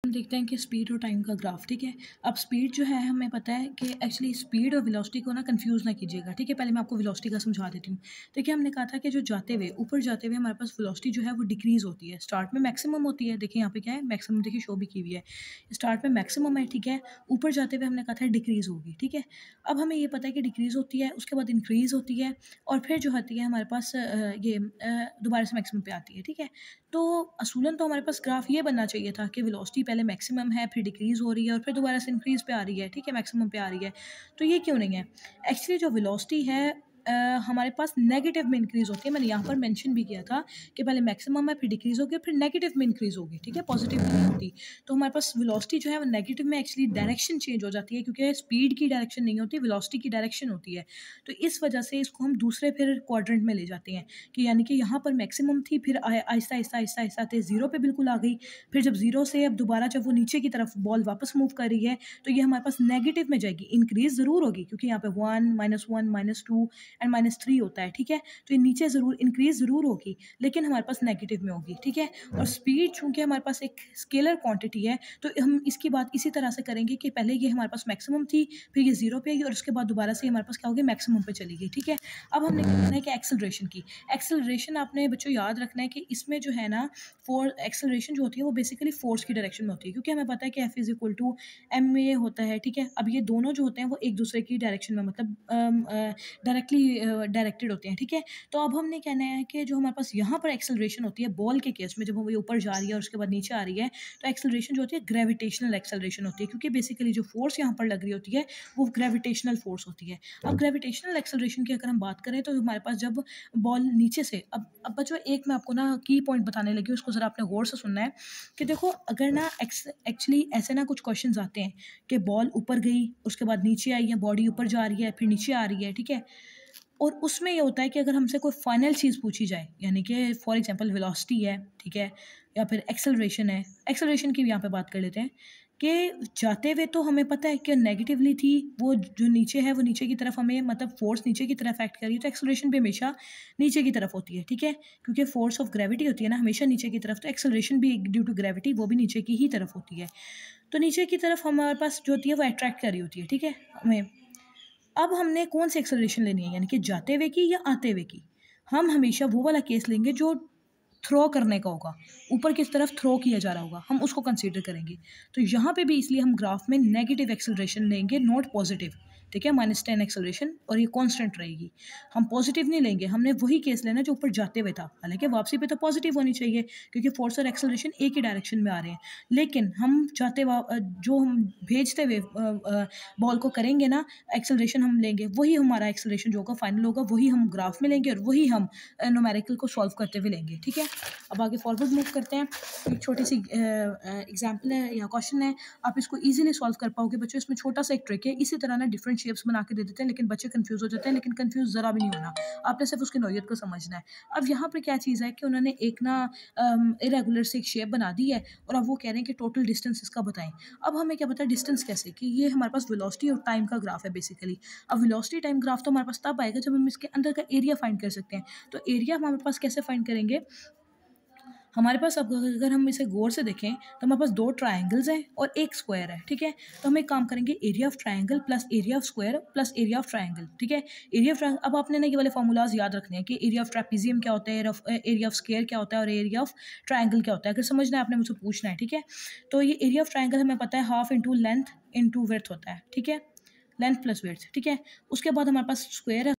हम देखते हैं कि स्पीड और टाइम का ग्राफ, ठीक है। अब स्पीड जो है हमें पता है कि एक्चुअली स्पीड और वेलोसिटी को ना कंफ्यूज ना कीजिएगा, ठीक है। पहले मैं आपको वेलोसिटी का समझा देती हूँ। देखिए, हमने कहा था कि जो जाते हुए ऊपर जाते हुए हमारे पास वेलोसिटी जो है वो डिक्रीज होती है। स्टार्ट में मैक्सिमम होती है, देखिए यहाँ पे क्या है, मैक्सिमम देखिए शो भी की हुई है। स्टार्ट में मैक्सिमम है, ठीक है। ऊपर जाते हुए हमने कहा था डिक्रीज होगी, ठीक है। अब हमें ये पता है कि डिक्रीज होती है, उसके बाद इंक्रीज होती है और फिर जो होती है हमारे पास दोबारा से मैक्सिमम पे आती है, ठीक है। तो असूलन तो हमारे पास ग्राफ ये बनना चाहिए था कि वेलोसिटी पहले मैक्सिमम है, फिर डिक्रीज़ हो रही है और फिर दोबारा से इंक्रीज़ पे आ रही है, ठीक है, मैक्सिमम पे आ रही है। तो ये क्यों नहीं है? एक्चुअली जो वेलोसिटी है हमारे पास नेगेटिव में इंक्रीज़ होती है। मैंने यहाँ पर मेंशन भी किया था कि पहले मैक्सिमम है, फिर डिक्रीज़ होगी, फिर नेगेटिव में इंक्रीज़ होगी, ठीक है, पॉजिटिव में नहीं होती। तो हमारे पास वेलोसिटी जो है वो नेगेटिव में एक्चुअली डायरेक्शन चेंज हो जाती है, क्योंकि स्पीड की डायरेक्शन नहीं होती, वेलोसिटी की डायरेक्शन होती है। तो इस वजह से इसको हम दूसरे फिर क्वाड्रेंट में ले जाते हैं कि यानी कि यहाँ पर मैक्सिमम थी, फिर आहिस्ता आहिस्ता आहिस्ता आहिस्ता आते ज़ीरो पे बिल्कुल आ गई। फिर जब ज़ीरो से अब दोबारा जब वो नीचे की तरफ बॉल वापस मूव कर रही है, तो ये हमारे पास नेगेटिव में जाएगी। इंक्रीज़ ज़रूर होगी क्योंकि यहाँ पे 1, -2 एंड -3 होता है, ठीक है? तो ये नीचे ज़रूर इंक्रीज़ ज़रूर होगी, लेकिन हमारे पास नेगेटिव में होगी, ठीक है? और स्पीड चूँकि हमारे पास एक स्केलर क्वांटिटी है, तो हम इसकी बात इसी तरह से करेंगे कि पहले ये हमारे पास मैक्सिमम थी, फिर ये ज़ीरो पे आई और उसके बाद दोबारा से हमारे पास क्या हो गया, मैक्सिमम पे चली गई, ठीक है? अब हमने क्या करना है कि एक्सेलरेशन की। एक्सेलरेशन आपने बच्चों याद रखना है कि इसमें जो है ना एक्सेलरेशन जो होती है वो बेसिकली फोर्स की डायरेक्शन में होती है, क्योंकि हमें पता है कि F is equal to M A होता है, ठीक है। अब ये दोनों जो होते हैं वो एक दूसरे की डायरेक्शन में मतलब डायरेक्टली डायरेक्टेड होते हैं, ठीक है। तो अब हमने कहना है कि जो हमारे पास यहाँ पर एक्सेलरेशन होती है बॉल के केस में, जब वो ऊपर जा रही है और उसके बाद नीचे आ रही है, तो एक्सेलरेशन जो होती है ग्रेविटेशनल एक्सेलरेशन होती है, क्योंकि बेसिकली जो फोर्स यहाँ पर लग रही होती है वो ग्रेविटेशनल फोर्स होती है। अब ग्रेविटेशनल एक्सेलरेशन की अगर हम बात करें तो हमारे पास जब बॉल नीचे से अब बच्चों एक मैं आपको ना की पॉइंट बताने लगी, उसको ज़रा आपने गौर से सुनना है कि देखो, अगर ना एक्चुअली ऐसे ना कुछ क्वेश्चंस आते हैं कि बॉल ऊपर गई, उसके बाद नीचे आई है, बॉडी ऊपर जा रही है, फिर नीचे आ रही है, ठीक है। और उसमें ये होता है कि अगर हमसे कोई फाइनल चीज़ पूछी जाए, यानी कि फॉर एग्जांपल वेलोसिटी है, ठीक है, या फिर एक्सेलरेशन है, एक्सेलरेशन की भी यहाँ पे बात कर लेते हैं कि जाते हुए तो हमें पता है कि नेगेटिवली थी, वो जो नीचे है वो नीचे की तरफ हमें मतलब फोर्स नीचे की तरफ एक्ट कर रही है, तो एक्सेलरेशन भी हमेशा नीचे की तरफ होती है, ठीक है, क्योंकि फोर्स ऑफ ग्रेविटी होती है ना हमेशा नीचे की तरफ, तो एक्सेलरेशन भी ड्यू टू ग्रेविटी वो भी नीचे की ही तरफ होती है। तो नीचे की तरफ हमारे पास जो होती है वो अट्रैक्ट कर रही होती है, ठीक है, हमें। अब हमने कौन सी एक्सेलरेशन लेनी है, यानी कि जाते हुए की या आते हुए की। हम हमेशा वो वाला केस लेंगे जो थ्रो करने का होगा, ऊपर किस तरफ थ्रो किया जा रहा होगा, हम उसको कंसीडर करेंगे। तो यहाँ पे भी इसलिए हम ग्राफ में नेगेटिव एक्सेलरेशन लेंगे, नॉट पॉजिटिव, ठीक है, -10 एक्सेलरेशन, और ये कांस्टेंट रहेगी। हम पॉजिटिव नहीं लेंगे, हमने वही केस लेना जो ऊपर जाते हुए था। हालांकि वापसी पे तो पॉजिटिव होनी चाहिए क्योंकि फोर्स और एक्सेलरेशन एक ही डायरेक्शन में आ रहे हैं, लेकिन हम जो हम भेजते हुए बॉल को करेंगे ना, एक्सेलरेशन हम लेंगे, वही हमारा एक्सेलरेशन जो होगा फाइनल होगा, वही हम ग्राफ में लेंगे और वही हम न्यूमेरिकल को सॉल्व करते हुए लेंगे, ठीक है। अब आगे फॉरवर्ड मूव करते हैं। एक छोटी सी एग्जाम्पल है या क्वेश्चन है, आप इसको ईजिली सॉल्व कर पाओगे बच्चों। इसमें छोटा सा एक ट्रिक है, इसी तरह ना डिफरेंट शेप्स बना के दे देते हैं, लेकिन बच्चे कंफ्यूज हो जाते हैं, लेकिन कंफ्यूज ज़रा भी नहीं होना, आपने सिर्फ उसकी नौयत को समझना है। अब यहाँ पर क्या चीज़ है कि उन्होंने एक ना इरेगुलर से एक शेप बना दी है और अब वो कह रहे हैं कि टोटल डिस्टेंस इसका बताएं। अब हमें क्या पता है डिस्टेंस कैसे, कि ये हमारे पास वेलोसिटी और टाइम का ग्राफ है बेसिकली। अब वेलोसिटी टाइम ग्राफ तो हमारे पास तब आएगा जब हम इसके अंदर का एरिया फाइंड कर सकते हैं। तो एरिया हमारे पास कैसे फाइंड करेंगे, हमारे पास अब अगर हम इसे गौर से देखें तो हमारे पास दो ट्राइंगल्स हैं और एक स्क्वायर है, ठीक है। तो हम एक काम करेंगे, area of triangle plus area of square plus area of triangle, ठीक है। एरिया ऑफ ट्राइंगल, अब आपने ना ये वाले फार्मूलाज याद रखने हैं कि एरिया ऑफ ट्रेपेजियम क्या होता है, एरिया ऑफ स्क्वायर क्या होता है और एरिया ऑफ ट्राइंगल क्या होता है। अगर समझना है आपने मुझसे पूछना है, ठीक है। तो ये एरिया ऑफ ट्राइंगल हमें पता है half into length into width होता है, ठीक है, लेंथ प्लस विड्थ, ठीक है। उसके बाद हमारे पास स्क्वायर है,